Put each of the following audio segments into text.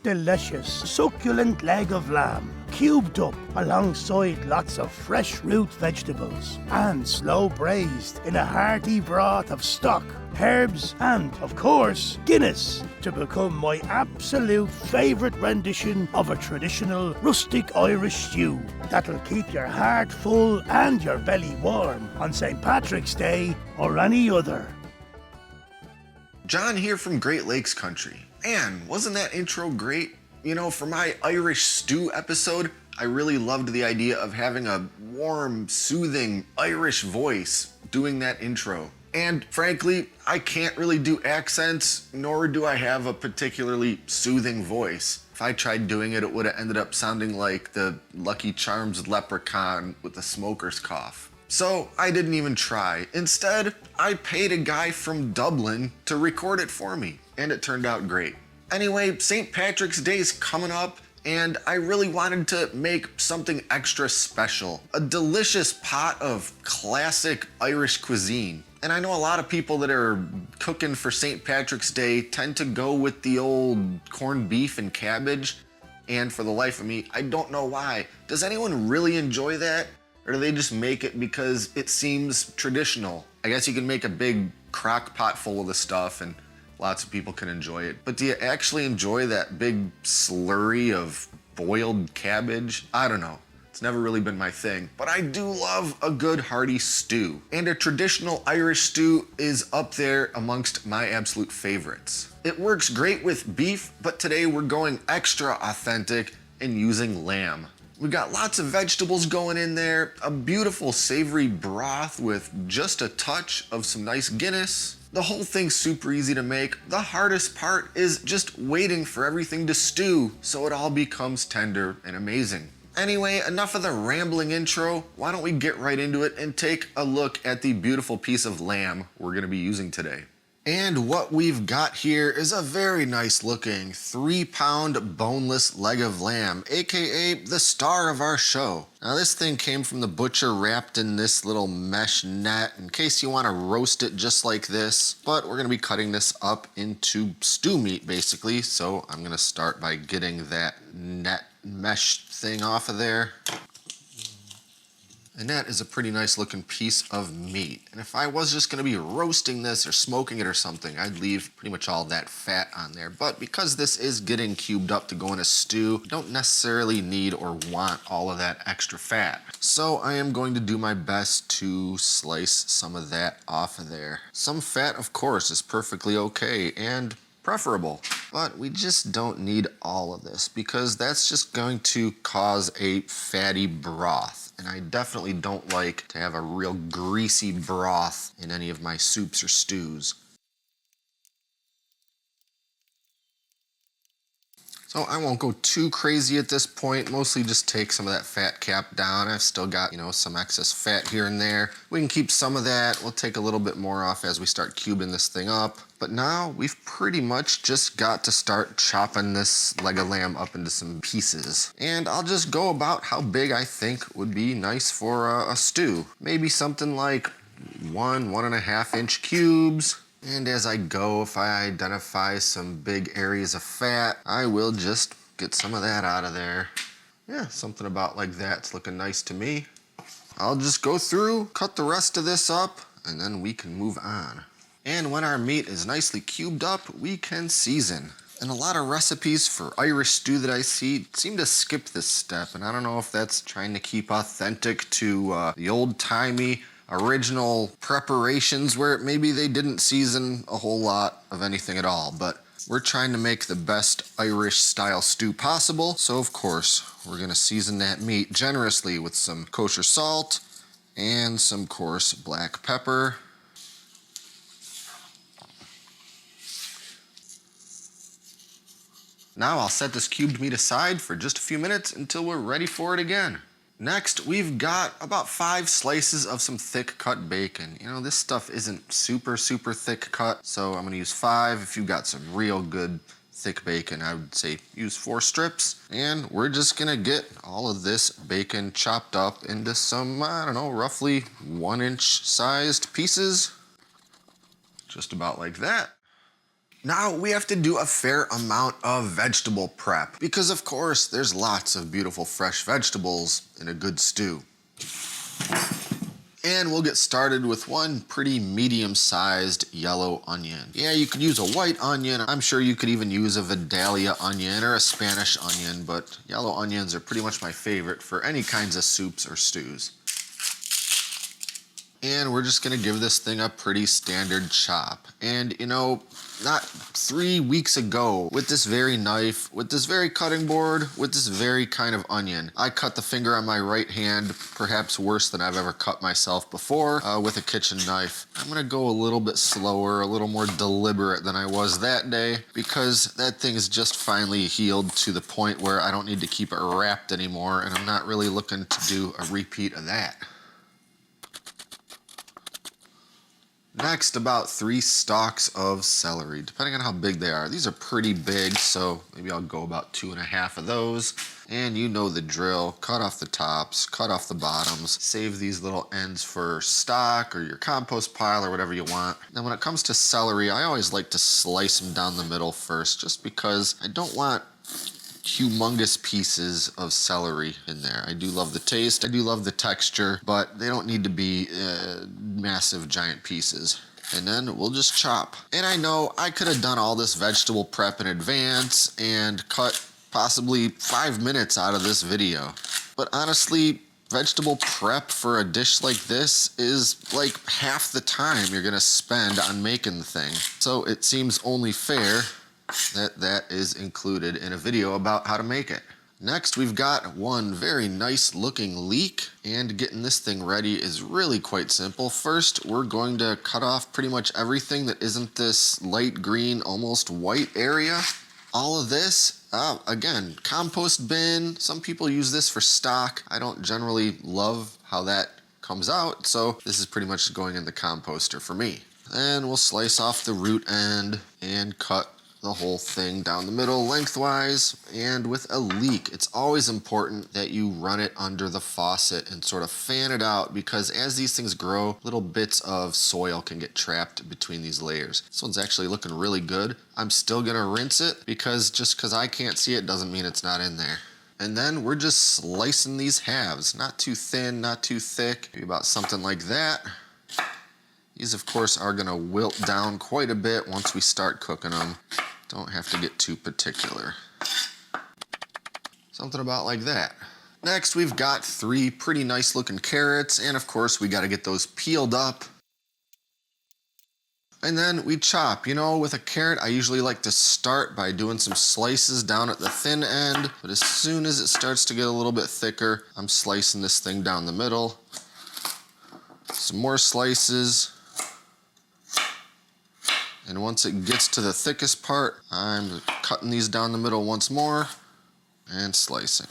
delicious, succulent leg of lamb, cubed up alongside lots of fresh root vegetables and slow braised in a hearty broth of stock, herbs and, of course, Guinness to become my absolute favourite rendition of a traditional rustic Irish stew that'll keep your heart full and your belly warm on St. Patrick's Day or any other. John here from Great Lakes Country. Man, wasn't that intro great? You know, for my Irish stew episode, I really loved the idea of having a warm, soothing Irish voice doing that intro. And frankly, I can't really do accents, nor do I have a particularly soothing voice. If I tried doing it, it would have ended up sounding like the Lucky Charms leprechaun with the smoker's cough. So I didn't even try. Instead, I paid a guy from Dublin to record it for me, and it turned out great. Anyway, St. Patrick's Day is coming up, and I really wanted to make something extra special. A delicious pot of classic Irish cuisine. And I know a lot of people that are cooking for St. Patrick's Day tend to go with the old corned beef and cabbage, and for the life of me, I don't know why. Does anyone really enjoy that? Or do they just make it because it seems traditional? I guess you can make a big crock pot full of the stuff and lots of people can enjoy it. But do you actually enjoy that big slurry of boiled cabbage? I don't know. It's never really been my thing. But I do love a good hearty stew. And a traditional Irish stew is up there amongst my absolute favorites. It works great with beef, but today we're going extra authentic and using lamb. We've got lots of vegetables going in there, a beautiful savory broth with just a touch of some nice Guinness. The whole thing's super easy to make. The hardest part is just waiting for everything to stew so it all becomes tender and amazing. Anyway, enough of the rambling intro. Why don't we get right into it and take a look at the beautiful piece of lamb we're gonna be using today. And what we've got here is a very nice looking 3-pound boneless leg of lamb, aka the star of our show. Now this thing came from the butcher wrapped in this little mesh net in case you want to roast it just like this, but we're going to be cutting this up into stew meat basically, so I'm going to start by getting that net mesh thing off of there. And that is a pretty nice looking piece of meat. And if I was just gonna be roasting this or smoking it or something, I'd leave pretty much all that fat on there. But because this is getting cubed up to go in a stew, you don't necessarily need or want all of that extra fat. So I am going to do my best to slice some of that off of there. Some fat, of course, is perfectly okay and preferable, but we just don't need all of this because that's just going to cause a fatty broth. And I definitely don't like to have a real greasy broth in any of my soups or stews. So I won't go too crazy at this point, mostly just take some of that fat cap down. I've still got, some excess fat here and there. We can keep some of that. We'll take a little bit more off as we start cubing this thing up. But now we've pretty much just got to start chopping this leg of lamb up into some pieces. And I'll just go about how big I think would be nice for a stew. Maybe something like 1.5 inch cubes. And as I go, if I identify some big areas of fat, I will just get some of that out of there. Yeah, something about like that's looking nice to me. I'll just go through, cut the rest of this up, and then we can move on. And when our meat is nicely cubed up, we can season. And a lot of recipes for Irish stew that I see seem to skip this step, and I don't know if that's trying to keep authentic to the old-timey original preparations where maybe they didn't season a whole lot of anything at all, but we're trying to make the best Irish style stew possible, so of course we're gonna season that meat generously with some kosher salt and some coarse black pepper. Now I'll set this cubed meat aside for just a few minutes until we're ready for it again. Next, we've got about 5 slices of some thick cut bacon. This stuff isn't super thick cut, so I'm gonna use 5. If you've got some real good thick bacon, I would say use 4 strips. And we're just gonna get all of this bacon chopped up into some, I don't know, roughly 1-inch sized pieces. Just about like that. Now we have to do a fair amount of vegetable prep because of course there's lots of beautiful fresh vegetables in a good stew. And we'll get started with one pretty medium-sized yellow onion. Yeah, you could use a white onion. I'm sure you could even use a Vidalia onion or a Spanish onion, but yellow onions are pretty much my favorite for any kinds of soups or stews. And we're just gonna give this thing a pretty standard chop. And you know, not 3 weeks ago, with this very knife, with this very cutting board, with this very kind of onion, I cut the finger on my right hand, perhaps worse than I've ever cut myself before, with a kitchen knife. I'm gonna go a little bit slower, a little more deliberate than I was that day, because that thing is just finally healed to the point where I don't need to keep it wrapped anymore, and I'm not really looking to do a repeat of that. Next, about 3 stalks of celery, depending on how big they are. These are pretty big, so maybe I'll go about 2.5 of those. And you know the drill, cut off the tops, cut off the bottoms, save these little ends for stock or your compost pile or whatever you want. Now when it comes to celery, I always like to slice them down the middle first, just because I don't want humongous pieces of celery in there. I do love the taste, I do love the texture, but they don't need to be massive giant pieces. And then we'll just chop. And I know I could have done all this vegetable prep in advance and cut possibly 5 minutes out of this video. But honestly, vegetable prep for a dish like this is like half the time you're gonna spend on making the thing. So it seems only fair that is included in a video about how to make it. Next, we've got one very nice looking leek, and getting this thing ready is really quite simple. First, we're going to cut off pretty much everything that isn't this light green, almost white area. All of this, again, compost bin. Some people use this for stock. I don't generally love how that comes out, so this is pretty much going in the composter for me. Then we'll slice off the root end and cut the whole thing down the middle lengthwise. And with a leek, it's always important that you run it under the faucet and sort of fan it out, because as these things grow, little bits of soil can get trapped between these layers. This one's actually looking really good. I'm still gonna rinse it because just because I can't see it doesn't mean it's not in there. And then we're just slicing these halves, not too thin, not too thick, maybe about something like that. These of course are gonna wilt down quite a bit once we start cooking them. Don't have to get too particular. Something about like that. Next, we've got 3 pretty nice looking carrots, and of course we gotta get those peeled up. And then we chop. You know, with a carrot, I usually like to start by doing some slices down at the thin end, but as soon as it starts to get a little bit thicker, I'm slicing this thing down the middle. Some more slices. And once it gets to the thickest part, I'm cutting these down the middle once more and slicing.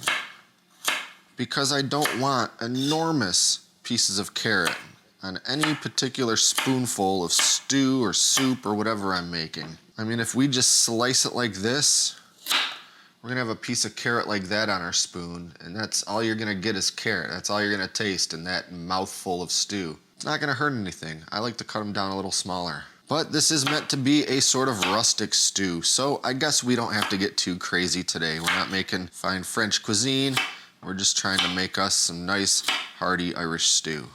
Because I don't want enormous pieces of carrot on any particular spoonful of stew or soup or whatever I'm making. I mean, if we just slice it like this, we're gonna have a piece of carrot like that on our spoon, and that's all you're gonna get is carrot. That's all you're gonna taste in that mouthful of stew. It's not gonna hurt anything. I like to cut them down a little smaller. But this is meant to be a sort of rustic stew, so I guess we don't have to get too crazy today. We're not making fine French cuisine. We're just trying to make us some nice, hearty Irish stew.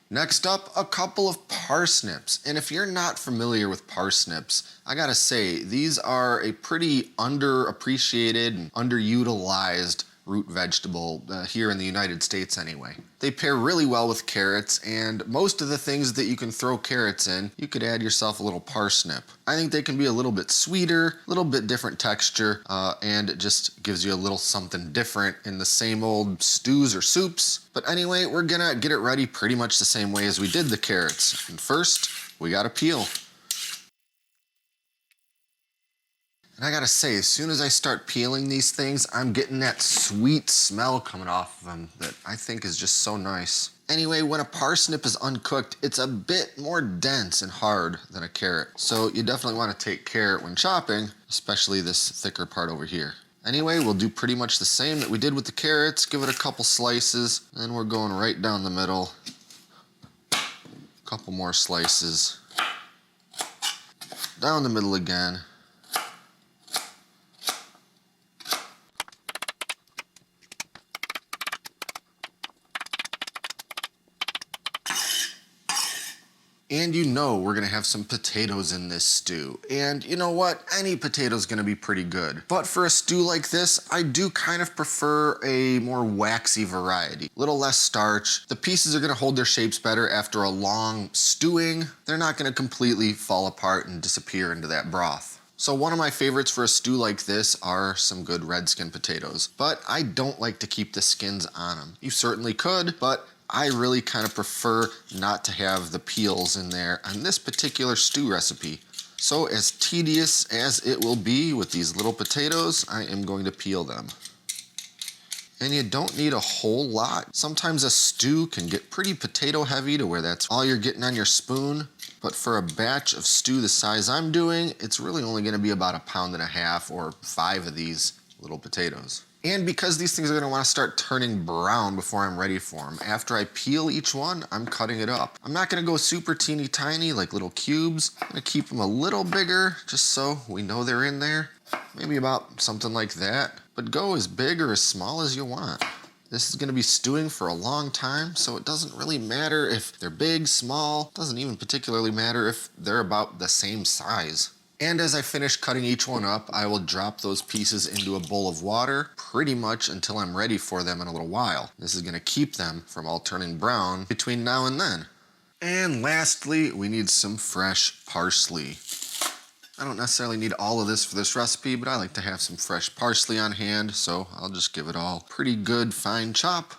Next up, a couple of parsnips. And if you're not familiar with parsnips, I gotta say, these are a pretty underappreciated and underutilized root vegetable here in the United States anyway. They pair really well with carrots, and most of the things that you can throw carrots in, you could add yourself a little parsnip. I think they can be a little bit sweeter, a little bit different texture, and it just gives you a little something different in the same old stews or soups. But anyway, we're gonna get it ready pretty much the same way as we did the carrots. And first, we gotta peel. And I gotta say, as soon as I start peeling these things, I'm getting that sweet smell coming off of them that I think is just so nice. Anyway, when a parsnip is uncooked, it's a bit more dense and hard than a carrot. So you definitely wanna take care when chopping, especially this thicker part over here. Anyway, we'll do pretty much the same that we did with the carrots, give it a couple slices, and we're going right down the middle. A couple more slices. down the middle again. And you know we're gonna have some potatoes in this stew. And you know what? Any potato's gonna be pretty good. But for a stew like this, I do kind of prefer a more waxy variety. Little less starch. The pieces are gonna hold their shapes better after a long stewing. They're not gonna completely fall apart and disappear into that broth. So one of my favorites for a stew like this are some good red skin potatoes. But I don't like to keep the skins on them. You certainly could, but I really kind of prefer not to have the peels in there on this particular stew recipe. So as tedious as it will be with these little potatoes, I am going to peel them. And you don't need a whole lot. Sometimes a stew can get pretty potato heavy to where that's all you're getting on your spoon. But for a batch of stew the size I'm doing, it's really only gonna be about 1.5 pounds or 5 of these little potatoes. And because these things are gonna wanna start turning brown before I'm ready for them, after I peel each one, I'm cutting it up. I'm not gonna go super teeny tiny like little cubes. I'm gonna keep them a little bigger just so we know they're in there. Maybe about something like that. But go as big or as small as you want. This is gonna be stewing for a long time, so it doesn't really matter if they're big, small. It doesn't even particularly matter if they're about the same size. And as I finish cutting each one up, I will drop those pieces into a bowl of water pretty much until I'm ready for them in a little while. This is gonna keep them from all turning brown between now and then. And lastly, we need some fresh parsley. I don't necessarily need all of this for this recipe, but I like to have some fresh parsley on hand, so I'll just give it all a pretty good fine chop.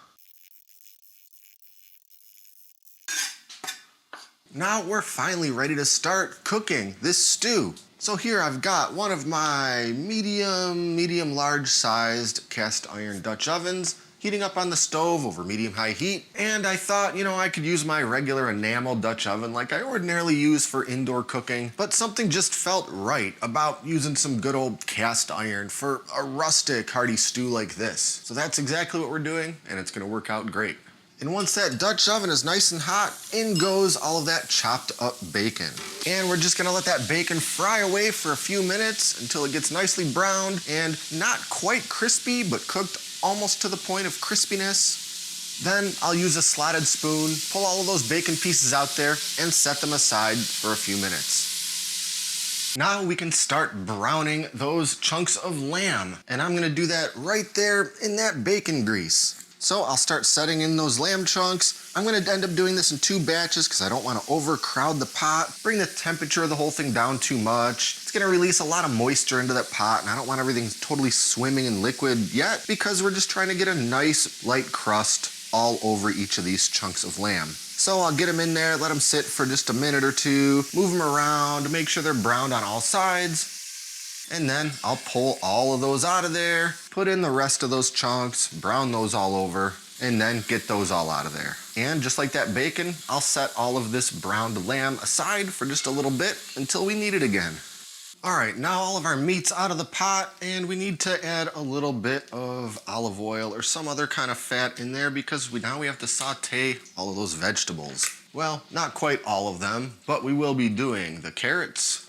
Now we're finally ready to start cooking this stew. So here I've got one of my medium large sized cast iron Dutch ovens heating up on the stove over medium-high heat. And I thought, I could use my regular enamel Dutch oven like I ordinarily use for indoor cooking, but something just felt right about using some good old cast iron for a rustic hearty stew like this. So that's exactly what we're doing, and it's gonna work out great. And once that Dutch oven is nice and hot, in goes all of that chopped up bacon. And we're just gonna let that bacon fry away for a few minutes until it gets nicely browned and not quite crispy, but cooked almost to the point of crispiness. Then I'll use a slotted spoon, pull all of those bacon pieces out there, and set them aside for a few minutes. Now we can start browning those chunks of lamb. And I'm gonna do that right there in that bacon grease. So I'll start setting in those lamb chunks. I'm gonna end up doing this in 2 batches because I don't wanna overcrowd the pot, bring the temperature of the whole thing down too much. It's gonna release a lot of moisture into that pot, and I don't want everything totally swimming in liquid yet because we're just trying to get a nice light crust all over each of these chunks of lamb. So I'll get them in there, let them sit for just a minute or two, move them around, make sure they're browned on all sides. And then I'll pull all of those out of there, put in the rest of those chunks, brown those all over, and then get those all out of there. And just like that bacon, I'll set all of this browned lamb aside for just a little bit until we need it again. All right, now all of our meat's out of the pot, and we need to add a little bit of olive oil or some other kind of fat in there because now we have to saute all of those vegetables. Well, not quite all of them, but we will be doing the carrots,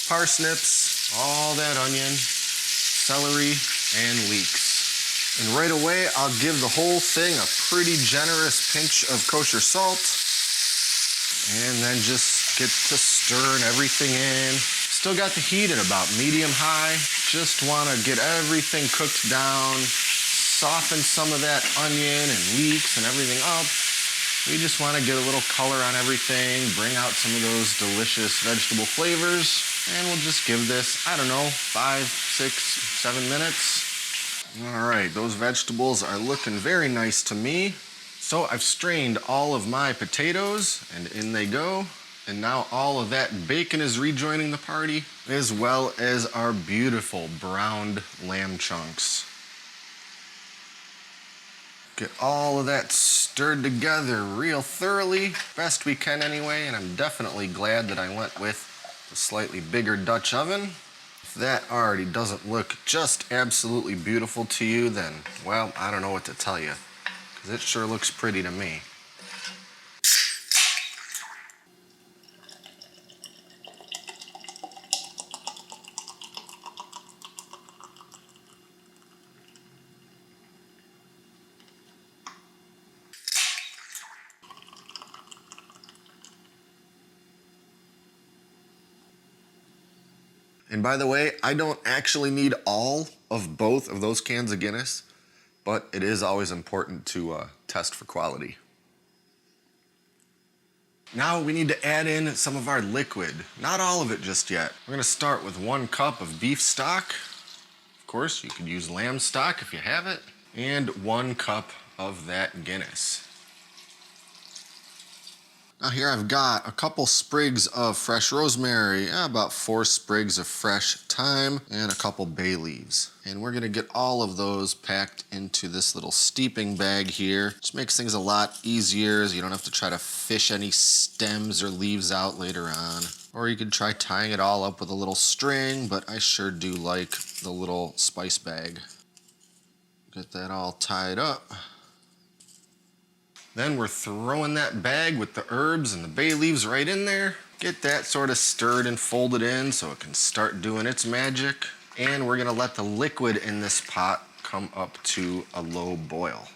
parsnips, all that onion, celery, and leeks. And right away, I'll give the whole thing a pretty generous pinch of kosher salt. And then just get to stirring everything in. Still got the heat at about medium-high. Just wanna get everything cooked down, soften some of that onion and leeks and everything up. We just wanna get a little color on everything, bring out some of those delicious vegetable flavors. And we'll just give this, 5, 6, 7 minutes. All right, those vegetables are looking very nice to me. So I've strained all of my potatoes, and in they go. And now all of that bacon is rejoining the party, as well as our beautiful browned lamb chunks. Get all of that stirred together real thoroughly, best we can anyway, and I'm definitely glad that I went with a slightly bigger Dutch oven. If that already doesn't look just absolutely beautiful to you, then, well, I don't know what to tell you, because it sure looks pretty to me. And by the way, I don't actually need all of both of those cans of Guinness, but it is always important to test for quality. Now we need to add in some of our liquid. Not all of it just yet. We're gonna start with 1 cup of beef stock. Of course, you could use lamb stock if you have it. And 1 cup of that Guinness. Now here I've got a couple sprigs of fresh rosemary, about 4 sprigs of fresh thyme, and a couple bay leaves. And we're gonna get all of those packed into this little steeping bag here. Just makes things a lot easier, as you don't have to try to fish any stems or leaves out later on. Or you could try tying it all up with a little string, but I sure do like the little spice bag. Get that all tied up. Then we're throwing that bag with the herbs and the bay leaves right in there. Get that sort of stirred and folded in so it can start doing its magic. And we're gonna let the liquid in this pot come up to a low boil.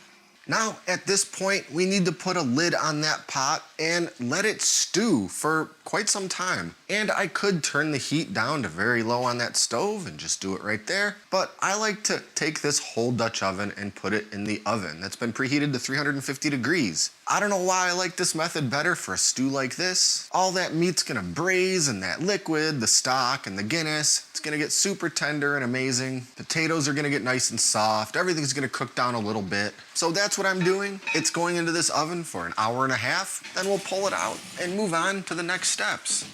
Now, at this point, we need to put a lid on that pot and let it stew for quite some time. And I could turn the heat down to very low on that stove and just do it right there, but I like to take this whole Dutch oven and put it in the oven that's been preheated to 350 degrees. I don't know why I like this method better for a stew like this. All that meat's gonna braise in that liquid, the stock, and the Guinness. It's gonna get super tender and amazing. Potatoes are gonna get nice and soft. Everything's gonna cook down a little bit. So that's what I'm doing. It's going into this oven for an hour and a half. Then we'll pull it out and move on to the next steps.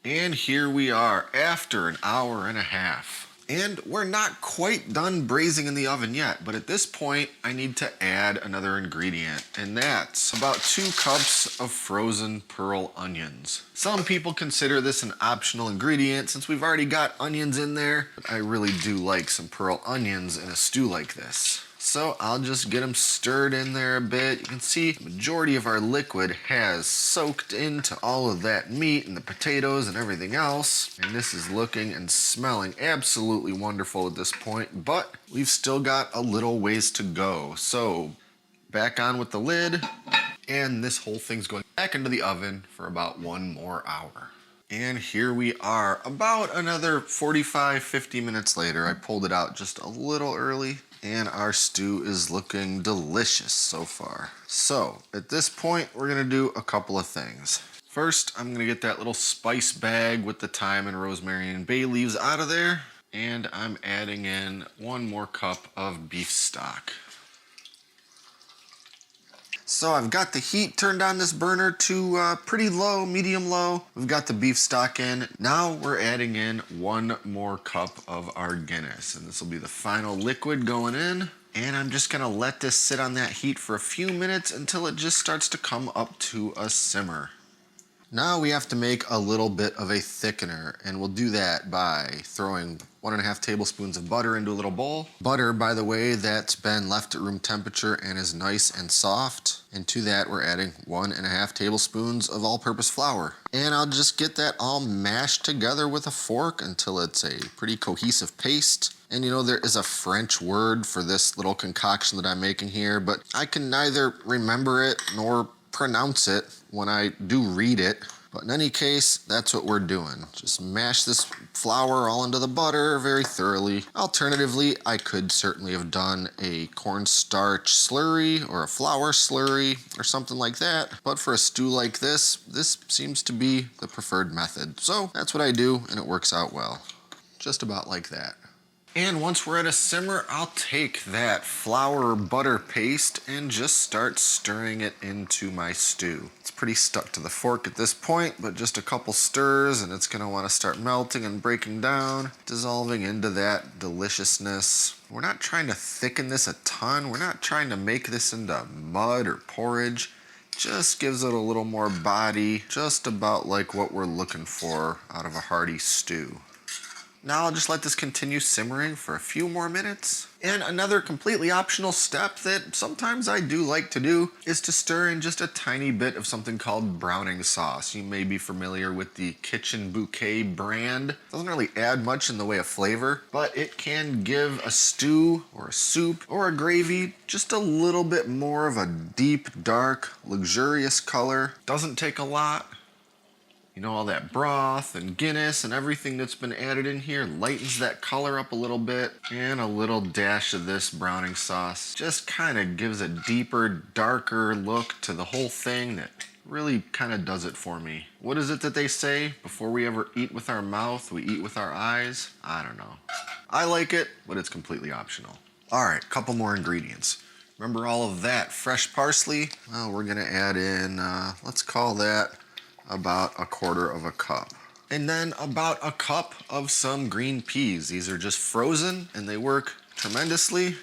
And here we are after an hour and a half. And we're not quite done braising in the oven yet, but at this point, I need to add another ingredient, and that's about 2 cups of frozen pearl onions. Some people consider this an optional ingredient since we've already got onions in there, but I really do like some pearl onions in a stew like this. So I'll just get them stirred in there a bit. You can see the majority of our liquid has soaked into all of that meat and the potatoes and everything else. And this is looking and smelling absolutely wonderful at this point, but we've still got a little ways to go. So back on with the lid, and this whole thing's going back into the oven for about 1 more hour. And here we are, about another 45-50 minutes later. I pulled it out just a little early, and our stew is looking delicious so far. So at this point, we're gonna do a couple of things. First, I'm gonna get that little spice bag with the thyme and rosemary and bay leaves out of there, and I'm adding in 1 more cup of beef stock. So I've got the heat turned on this burner to pretty low, medium low. We've got the beef stock in. Now we're adding in 1 more cup of our Guinness, and this will be the final liquid going in. And I'm just gonna let this sit on that heat for a few minutes until it just starts to come up to a simmer. Now we have to make a little bit of a thickener, and we'll do that by throwing 1.5 tablespoons of butter into a little bowl. Butter, by the way, that's been left at room temperature and is nice and soft. And to that, we're adding 1.5 tablespoons of all-purpose flour. And I'll just get that all mashed together with a fork until it's a pretty cohesive paste. And you know, there is a French word for this little concoction that I'm making here, but I can neither remember it nor pronounce it when I do read it. But in any case, that's what we're doing. Just mash this flour all into the butter very thoroughly. Alternatively, I could certainly have done a cornstarch slurry or a flour slurry or something like that. But for a stew like this, this seems to be the preferred method. So that's what I do, and it works out well. Just about like that. And once we're at a simmer, I'll take that flour butter paste and just start stirring it into my stew. It's pretty stuck to the fork at this point, but just a couple stirs and it's gonna wanna start melting and breaking down, dissolving into that deliciousness. We're not trying to thicken this a ton. We're not trying to make this into mud or porridge. Just gives it a little more body, just about like what we're looking for out of a hearty stew. Now I'll just let this continue simmering for a few more minutes. And another completely optional step that sometimes I do like to do is to stir in just a tiny bit of something called browning sauce. You may be familiar with the Kitchen Bouquet brand. Doesn't really add much in the way of flavor, but it can give a stew or a soup or a gravy just a little bit more of a deep, dark, luxurious color. Doesn't take a lot. You know, all that broth and Guinness and everything that's been added in here lightens that color up a little bit. And a little dash of this browning sauce just kind of gives a deeper, darker look to the whole thing that really kind of does it for me. What is it that they say? Before we ever eat with our mouth, we eat with our eyes? I don't know. I like it, but it's completely optional. All right, couple more ingredients. Remember all of that fresh parsley? Well, we're gonna add in, let's call that about 1/4 cup. And then about a cup of some green peas. These are just frozen and they work tremendously.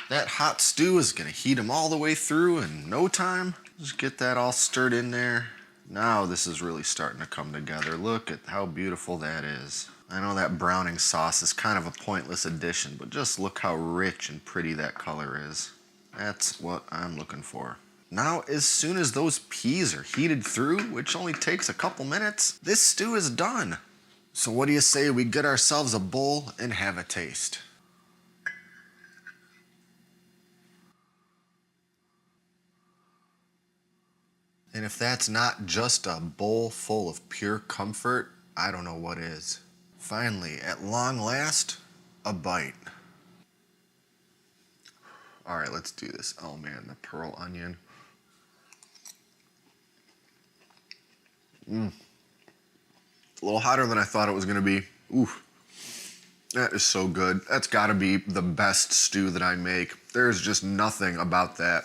That hot stew is gonna heat them all the way through in no time. Just get that all stirred in there. Now this is really starting to come together. Look at how beautiful that is. I know that browning sauce is kind of a pointless addition, but just look how rich and pretty that color is. That's what I'm looking for. Now, as soon as those peas are heated through, which only takes a couple minutes, this stew is done. So what do you say we get ourselves a bowl and have a taste? And if that's not just a bowl full of pure comfort, I don't know what is. Finally, at long last, a bite. All right, let's do this. Oh man, the pearl onion. It's a little hotter than I thought it was gonna be. Ooh, that is so good. That's gotta be the best stew that I make. There's just nothing about that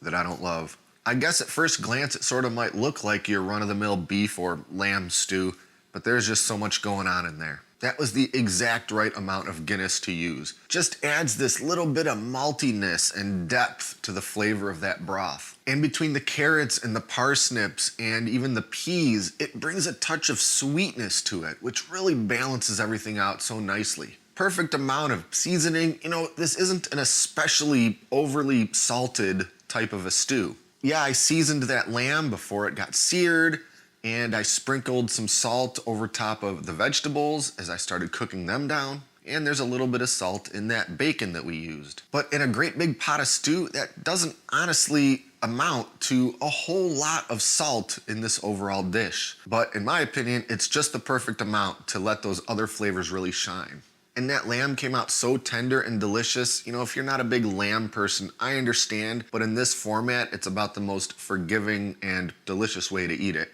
I don't love. I guess at first glance it sort of might look like your run-of-the-mill beef or lamb stew, but there's just so much going on in there. That was the exact right amount of Guinness to use. Just adds this little bit of maltiness and depth to the flavor of that broth. And between the carrots and the parsnips and even the peas, it brings a touch of sweetness to it, which really balances everything out so nicely. Perfect amount of seasoning. You know, this isn't an especially overly salted type of a stew. Yeah, I seasoned that lamb before it got seared, and I sprinkled some salt over top of the vegetables as I started cooking them down. And there's a little bit of salt in that bacon that we used. But in a great big pot of stew, that doesn't honestly amount to a whole lot of salt in this overall dish. But in my opinion, it's just the perfect amount to let those other flavors really shine. And that lamb came out so tender and delicious. You know, if you're not a big lamb person, I understand, but in this format, it's about the most forgiving and delicious way to eat it.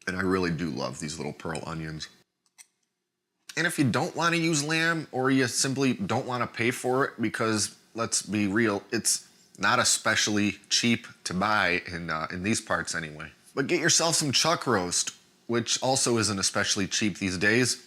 And I really do love these little pearl onions. And if you don't want to use lamb, or you simply don't want to pay for it, because let's be real, it's not especially cheap to buy in these parts anyway. But get yourself some chuck roast, which also isn't especially cheap these days,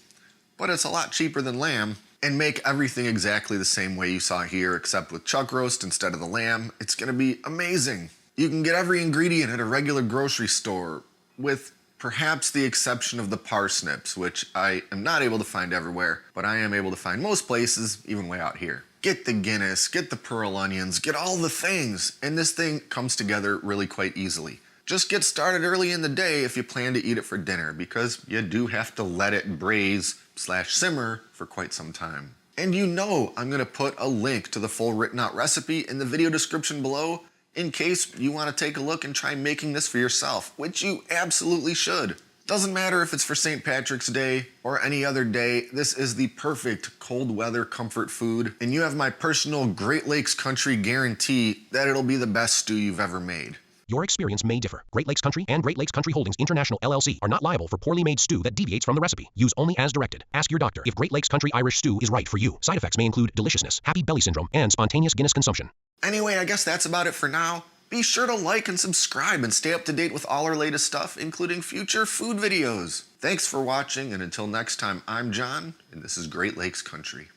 but it's a lot cheaper than lamb. And make everything exactly the same way you saw here, except with chuck roast instead of the lamb. It's gonna be amazing. You can get every ingredient at a regular grocery store, with perhaps the exception of the parsnips, which I am not able to find everywhere, but I am able to find most places, even way out here. Get the Guinness, get the pearl onions, get all the things, and this thing comes together really quite easily. Just get started early in the day if you plan to eat it for dinner, because you do have to let it braise/simmer for quite some time. And you know I'm gonna put a link to the full written out recipe in the video description below, in case you want to take a look and try making this for yourself, which you absolutely should. Doesn't matter if it's for St. Patrick's Day or any other day, this is the perfect cold weather comfort food, and you have my personal Great Lakes Country guarantee that it'll be the best stew you've ever made. Your experience may differ. Great Lakes Country and Great Lakes Country Holdings International LLC are not liable for poorly made stew that deviates from the recipe. Use only as directed. Ask your doctor if Great Lakes Country Irish stew is right for you. Side effects may include deliciousness, happy belly syndrome, and spontaneous Guinness consumption. Anyway, I guess that's about it for now. Be sure to like and subscribe and stay up to date with all our latest stuff, including future food videos. Thanks for watching, and until next time, I'm John, and this is Great Lakes Country.